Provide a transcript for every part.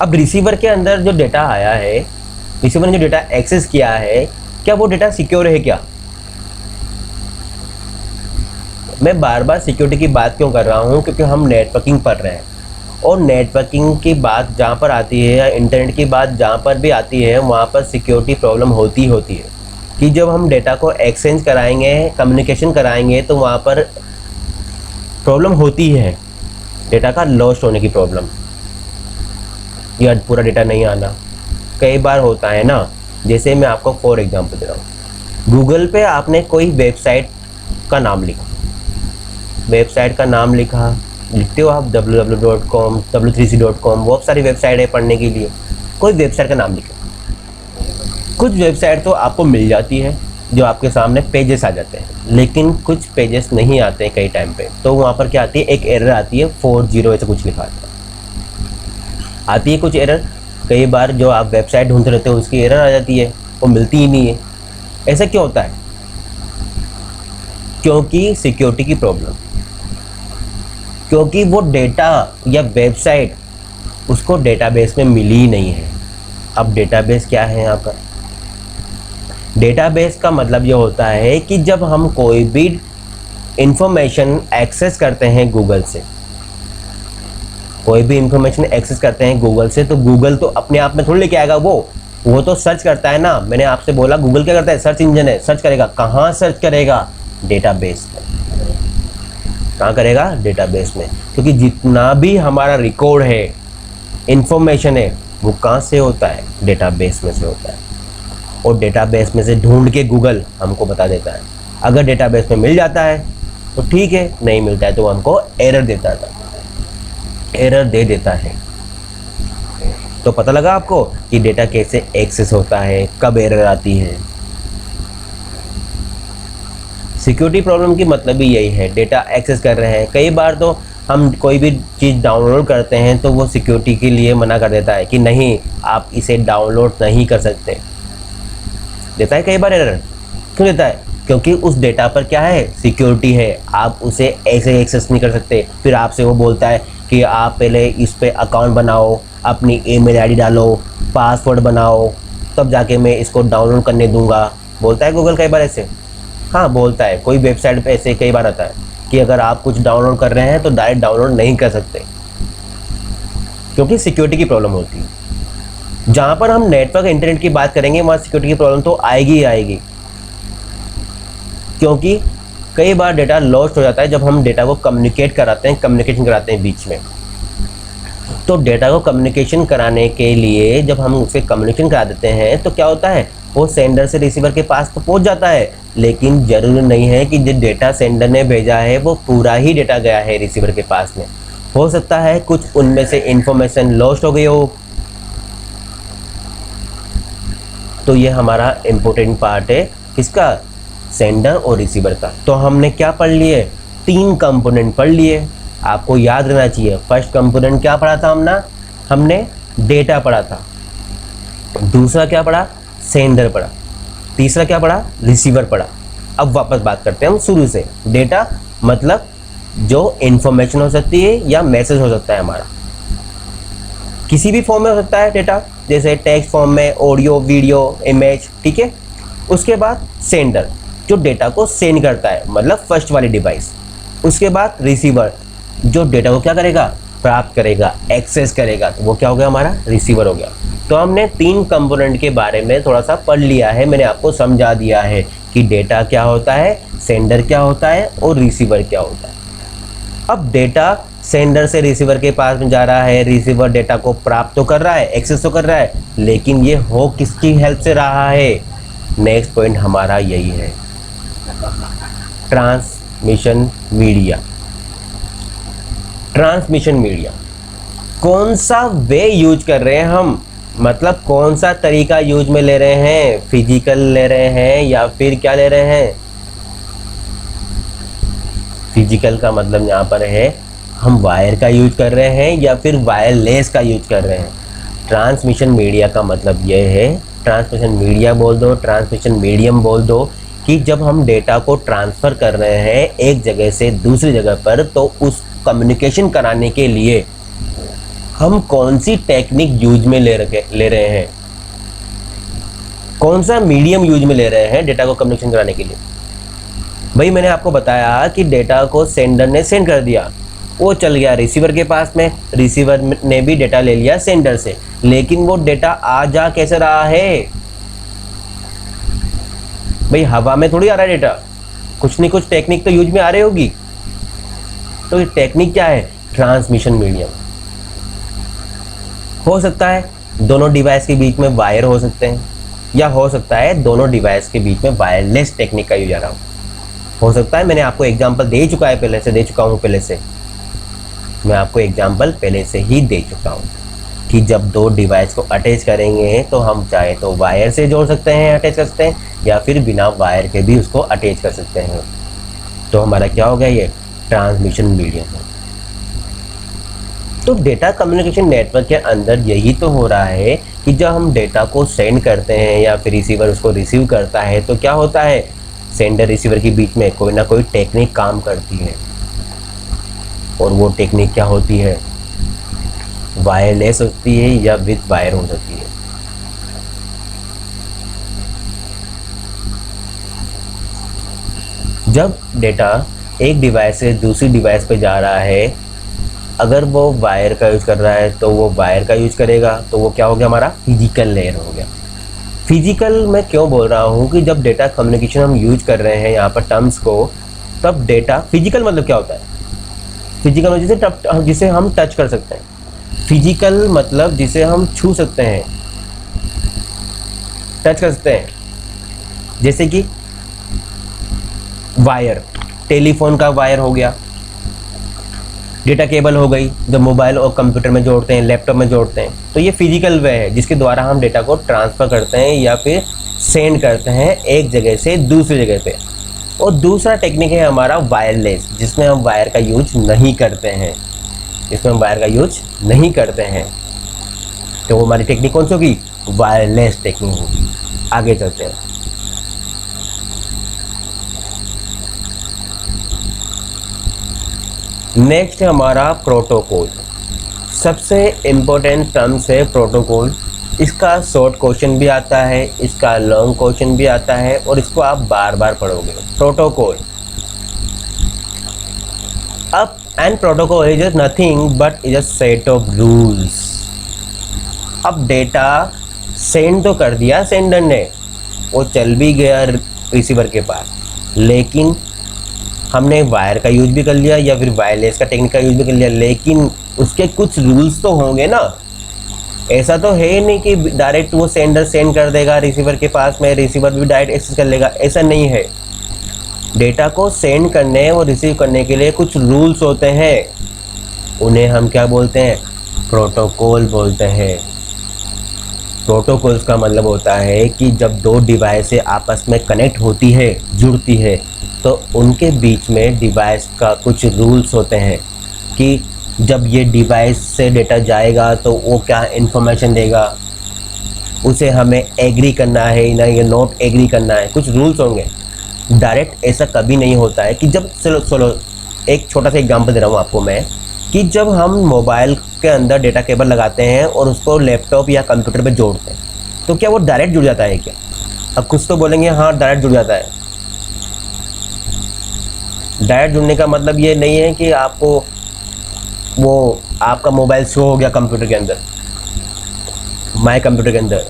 अब रिसीवर के अंदर जो डेटा आया है, रिसीवर ने जो डेटा एक्सेस किया है, क्या वो डेटा सिक्योर है क्या? मैं बार बार सिक्योरिटी की बात क्यों कर रहा हूँ? क्योंकि हम नेटवर्किंग पढ़ रहे हैं, और नेटवर्किंग की बात जहाँ पर आती है या इंटरनेट की बात जहाँ पर भी आती है, वहाँ पर सिक्योरिटी प्रॉब्लम होती है कि जब हम डेटा को एक्सचेंज कराएंगे, कम्युनिकेशन कराएंगे, तो वहाँ पर प्रॉब्लम होती है, डेटा का लॉस्ट होने की प्रॉब्लम या पूरा डेटा नहीं आना कई बार होता है ना। जैसे मैं आपको फॉर एग्जांपल दे रहा हूँ, गूगल पे आपने कोई वेबसाइट का नाम लिखा, वेबसाइट का नाम लिखते हो आप www.com, w3c.com, बहुत सारी वेबसाइट है पढ़ने के लिए। कोई वेबसाइट का नाम लिखा, कुछ वेबसाइट तो आपको मिल जाती है जो आपके सामने पेजेस आ जाते हैं, लेकिन कुछ पेजेस नहीं आते हैं कई टाइम पे। तो वहाँ पर क्या आती है, एक एरर आती है 40 ऐसा कुछ लिखा आती है कुछ एरर। कई बार जो आप वेबसाइट ढूंढते रहते हो उसकी एरर आ जाती है, वो मिलती ही नहीं है। ऐसा क्यों होता है? क्योंकि सिक्योरिटी की प्रॉब्लम, क्योंकि वो डेटा या वेबसाइट उसको डेटाबेस में मिली ही नहीं है। अब डेटाबेस क्या है यहाँ पर? डेटाबेस का मतलब ये होता है कि जब हम कोई भी इंफॉर्मेशन एक्सेस करते हैं गूगल से, कोई भी इंफॉर्मेशन एक्सेस करते हैं गूगल से, तो गूगल तो अपने आप में थोड़ी लेके आएगा, वो तो सर्च करता है ना। मैंने आपसे बोला गूगल क्या करता है? सर्च इंजन है, सर्च करेगा। कहाँ सर्च करेगा? डेटाबेस में। कहाँ करेगा? डेटाबेस में। क्योंकि जितना भी हमारा रिकॉर्ड है, इंफॉर्मेशन है, वो कहाँ से होता है? डेटाबेस में से होता है। और डेटाबेस में से ढूंढ के गूगल हमको बता देता है। अगर डेटाबेस में मिल जाता है तो ठीक है, नहीं मिलता है तो हमको एरर दे देता है। तो पता लगा आपको कि डेटा कैसे एक्सेस होता है, कब एरर आती है। सिक्योरिटी प्रॉब्लम की मतलब भी यही है, डेटा एक्सेस कर रहे हैं। कई बार तो हम कोई भी चीज़ डाउनलोड करते हैं तो वो सिक्योरिटी के लिए मना कर देता है कि नहीं, आप इसे डाउनलोड नहीं कर सकते। देता है कई बार एरर। क्यों देता है? क्योंकि उस डेटा पर क्या है? सिक्योरिटी है, आप उसे ऐसे एक्सेस नहीं कर सकते। फिर आपसे वो बोलता है कि आप पहले इस पे अकाउंट बनाओ, अपनी ईमेल आईडी डालो, पासवर्ड बनाओ, तब जाके मैं इसको डाउनलोड करने दूंगा। बोलता है गूगल कई बार ऐसे। हाँ बोलता है, कोई वेबसाइट पे ऐसे कई बार आता है कि अगर आप कुछ डाउनलोड कर रहे हैं तो डायरेक्ट डाउनलोड नहीं कर सकते, क्योंकि सिक्योरिटी की प्रॉब्लम होती है। जहाँ पर हम नेटवर्क इंटरनेट की बात करेंगे वहाँ सिक्योरिटी की प्रॉब्लम तो आएगी ही आएगी, क्योंकि कई बार डेटा लॉस्ट हो जाता है जब हम डेटा को कम्युनिकेशन कराते हैं बीच में। तो डेटा को कम्युनिकेशन कराने के लिए जब हम उसे कम्युनिकेशन करा देते हैं तो क्या होता है, वो सेंडर से रिसीवर के पास तो पहुंच जाता है, लेकिन जरूरी नहीं है कि जो डेटा सेंडर ने भेजा है वो पूरा ही डेटा गया है रिसीवर के पास में। हो सकता है कुछ उनमें से इंफॉर्मेशन लॉस्ट हो गई हो। तो ये हमारा इम्पोर्टेंट पार्ट है, किसका? सेंडर और रिसीवर का। तो हमने क्या पढ़ लिए? 3 कंपोनेंट पढ़ लिए। आपको याद रहना चाहिए, फर्स्ट कंपोनेंट क्या पढ़ा था हमने डेटा पढ़ा था। दूसरा क्या पढ़ा? सेंडर पढ़ा। तीसरा क्या पढ़ा? रिसीवर पढ़ा। अब वापस बात करते हैं हम शुरू से। डेटा मतलब जो इंफॉर्मेशन हो सकती है या मैसेज हो सकता है हमारा, किसी भी फॉर्म में हो सकता है डेटा, जैसे टेक्स्ट फॉर्म में, ऑडियो, वीडियो, इमेज, ठीक है। उसके बाद सेंडर जो डेटा को सेंड करता है, मतलब फर्स्ट वाली डिवाइस। उसके बाद रिसीवर जो डेटा को क्या करेगा? प्राप्त करेगा, एक्सेस करेगा। तो वो क्या हो गया? हमारा रिसीवर हो गया। तो हमने 3 कंपोनेंट के बारे में थोड़ा सा पढ़ लिया है, मैंने आपको समझा दिया है कि डेटा क्या होता है, सेंडर क्या होता है और रिसीवर क्या होता है। अब डेटा सेंडर से रिसीवर के पास में जा रहा है, रिसीवर डेटा को प्राप्त तो कर रहा है, एक्सेस तो कर रहा है, लेकिन ये हो किसकी हेल्प से रहा है? नेक्स्ट पॉइंट हमारा यही है, ट्रांसमिशन मीडिया। ट्रांसमिशन मीडिया कौन सा वे यूज कर रहे हैं हम, मतलब कौन सा तरीका यूज में ले रहे हैं? फिजिकल ले रहे हैं या फिर क्या ले रहे हैं? फिजिकल का मतलब यहाँ पर है हम वायर का यूज कर रहे हैं या फिर वायरलेस का यूज कर रहे हैं। ट्रांसमिशन मीडिया का मतलब यह है, ट्रांसमिशन मीडिया बोल दो, ट्रांसमिशन मीडियम बोल दो, कि जब हम डेटा को ट्रांसफ़र कर रहे हैं एक जगह से दूसरी जगह पर, तो उस कम्युनिकेशन कराने के लिए हम कौन सी टेक्निक यूज में ले रहे हैं, कौन सा मीडियम यूज में ले रहे हैं डेटा को कम्युनिकेशन कराने के लिए। भाई मैंने आपको बताया कि डेटा को सेंडर ने सेंड कर दिया, वो चल गया रिसीवर के पास में, रिसीवर ने भी डेटा ले लिया सेंडर से, लेकिन वो डेटा आ जा कैसे रहा है भाई, हवा में थोड़ी आ रहा है डेटा, कुछ नहीं कुछ टेक्निक तो यूज में आ रही होगी। तो ये टेक्निक क्या है, ट्रांसमिशन मीडियम। हो सकता है दोनों डिवाइस के बीच में वायर हो सकते हैं, या हो सकता है दोनों डिवाइस के बीच में वायरलेस टेक्निक का यूज आ रहा हो सकता है। मैंने आपको एग्जांपल दे चुका है, मैं आपको एग्जांपल पहले से ही दे चुका हूँ कि जब दो डिवाइस को अटैच करेंगे तो हम चाहे तो वायर से जोड़ सकते हैं, अटैच कर सकते हैं, या फिर बिना वायर के भी उसको अटैच कर सकते हैं। तो हमारा क्या हो गया, ये ट्रांसमिशन मीडियम है। तो डेटा कम्युनिकेशन नेटवर्क के अंदर यही तो हो रहा है कि जब हम डेटा को सेंड करते हैं या फिर रिसीवर उसको रिसीव करता है तो क्या होता है, सेंडर रिसीवर के बीच में कोई ना कोई टेक्निक काम करती है, और वो टेक्निक क्या होती है, वायरलेस होती है या विद वायर हो सकती है। जब डेटा एक डिवाइस से दूसरी डिवाइस पे जा रहा है, अगर वो वायर का यूज कर रहा है तो वो वायर का यूज करेगा, तो वो क्या हो गया, हमारा फिजिकल लेयर हो गया। फिजिकल मैं क्यों बोल रहा हूँ कि जब डेटा कम्युनिकेशन हम यूज कर रहे हैं यहाँ पर टर्म्स को, तब डेटा फिजिकल मतलब क्या होता है, फिजिकल मतलब जिसे हम टच कर सकते हैं, फिजिकल मतलब जिसे हम छू सकते हैं, टच कर सकते हैं। जैसे कि वायर, टेलीफोन का वायर हो गया, डेटा केबल हो गई जो मोबाइल और कंप्यूटर में जोड़ते हैं, लैपटॉप में जोड़ते हैं। तो ये फिजिकल वे है जिसके द्वारा हम डेटा को ट्रांसफ़र करते हैं या फिर सेंड करते हैं एक जगह से दूसरी जगह पे। और दूसरा टेक्निक है हमारा वायरलेस, जिसमें हम वायर का यूज नहीं करते हैं, तो वो हमारी टेक्निक कौन सी होगी, वायरलेस टेक्निक होगी। आगे चलते हैं। नेक्स्ट है हमारा प्रोटोकॉल। सबसे इम्पोर्टेंट टर्म्स है प्रोटोकॉल। इसका शॉर्ट क्वेश्चन भी आता है, इसका लॉन्ग क्वेश्चन भी आता है, और इसको आप बार बार पढ़ोगे। प्रोटोकॉल, अब and protocol is nothing but is a set of rules. अब डेटा सेंड तो कर दिया सेंडर ने, वो चल भी गया रिसीवर के पास, लेकिन हमने वायर का यूज भी कर लिया या फिर वायरलेस का टेक्निक का यूज भी कर लिया, लेकिन उसके कुछ रूल्स तो होंगे ना। ऐसा तो है नहीं कि डायरेक्ट वो सेंडर सेंड कर देगा रिसीवर के पास में, रिसीवर भी डायरेक्ट एक्सेस कर लेगा, ऐसा नहीं है। डेटा को सेंड करने और रिसीव करने के लिए कुछ रूल्स होते हैं, उन्हें हम क्या बोलते हैं, प्रोटोकॉल बोलते हैं। प्रोटोकॉल्स का मतलब होता है कि जब दो डिवाइस आपस में कनेक्ट होती है, जुड़ती है, तो उनके बीच में डिवाइस का कुछ रूल्स होते हैं कि जब ये डिवाइस से डेटा जाएगा तो वो क्या इन्फॉर्मेशन देगा, उसे हमें एग्री करना है ना ये नॉट एग्री करना है, कुछ रूल्स होंगे। डायरेक्ट ऐसा कभी नहीं होता है कि जब चलो एक छोटा सा एग्जांपल दे रहा हूँ आपको मैं, कि जब हम मोबाइल के अंदर डेटा केबल लगाते हैं और उसको लैपटॉप या कंप्यूटर पे जोड़ते हैं, तो क्या वो डायरेक्ट जुड़ जाता है क्या? अब कुछ तो बोलेंगे हाँ डायरेक्ट जुड़ जाता है। डायरेक्ट जुड़ने का मतलब ये नहीं है कि आपको वो आपका मोबाइल शो हो गया कंप्यूटर के अंदर, माय कंप्यूटर के अंदर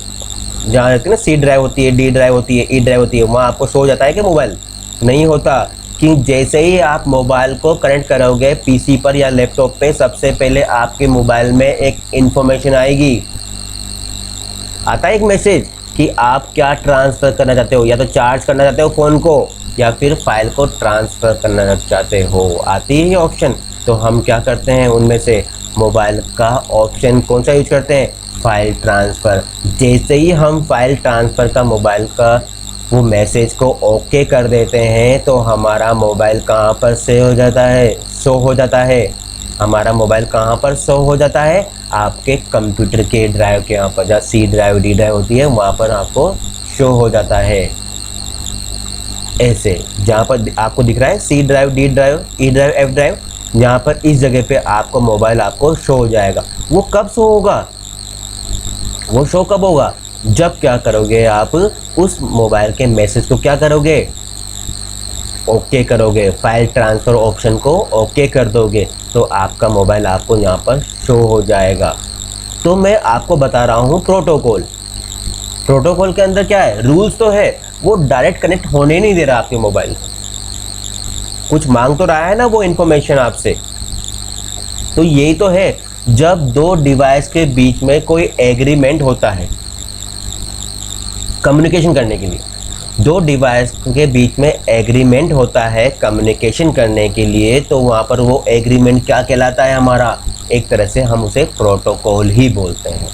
जहाँ रहती है ना सी ड्राइव होती है, डी ड्राइव होती है, ई ड्राइव होती है, वहाँ आपको शो हो जाता है कि मोबाइल नहीं होता। कि जैसे ही आप मोबाइल को कनेक्ट करोगे पीसी पर या लैपटॉप पे, सबसे पहले आपके मोबाइल में एक इन्फॉर्मेशन आएगी, आता है एक मैसेज कि आप क्या ट्रांसफ़र करना चाहते हो, या तो चार्ज करना चाहते हो फ़ोन को या फिर फाइल को ट्रांसफ़र करना चाहते हो, आती है ये ऑप्शन। तो हम क्या करते हैं, उनमें से मोबाइल का ऑप्शन कौन सा यूज करते हैं, फाइल ट्रांसफ़र। जैसे ही हम फाइल ट्रांसफ़र का मोबाइल का वो मैसेज को ओके कर देते हैं, तो हमारा मोबाइल कहाँ पर सेव हो जाता है, शो हो जाता है। हमारा मोबाइल कहाँ पर शो हो जाता है, आपके कंप्यूटर के ड्राइव के यहाँ पर, जहाँ सी ड्राइव डी ड्राइव होती है वहाँ पर आपको शो हो जाता है। ऐसे जहाँ पर आपको दिख रहा है C drive, D drive, E drive, F drive, यहाँ पर इस जगह पे आपको मोबाइल आपको शो हो जाएगा। वो कब शो होगा, वो शो कब होगा, जब क्या करोगे आप उस मोबाइल के मैसेज को क्या करोगे, ओके करोगे, फाइल ट्रांसफ़र ऑप्शन को ओके कर दोगे तो आपका मोबाइल आपको यहाँ पर शो हो जाएगा। तो मैं आपको बता रहा हूँ प्रोटोकॉल। प्रोटोकॉल के अंदर क्या है, रूल्स तो है, वो डायरेक्ट कनेक्ट होने नहीं दे रहा आपके मोबाइल को, कुछ मांग तो रहा है ना वो इन्फॉर्मेशन आपसे। तो यही तो है, जब दो डिवाइस के बीच में कोई एग्रीमेंट होता है कम्युनिकेशन करने के लिए, दो डिवाइस के बीच में एग्रीमेंट होता है कम्युनिकेशन करने के लिए, तो वहाँ पर वो एग्रीमेंट क्या कहलाता है हमारा, एक तरह से हम उसे प्रोटोकॉल ही बोलते हैं।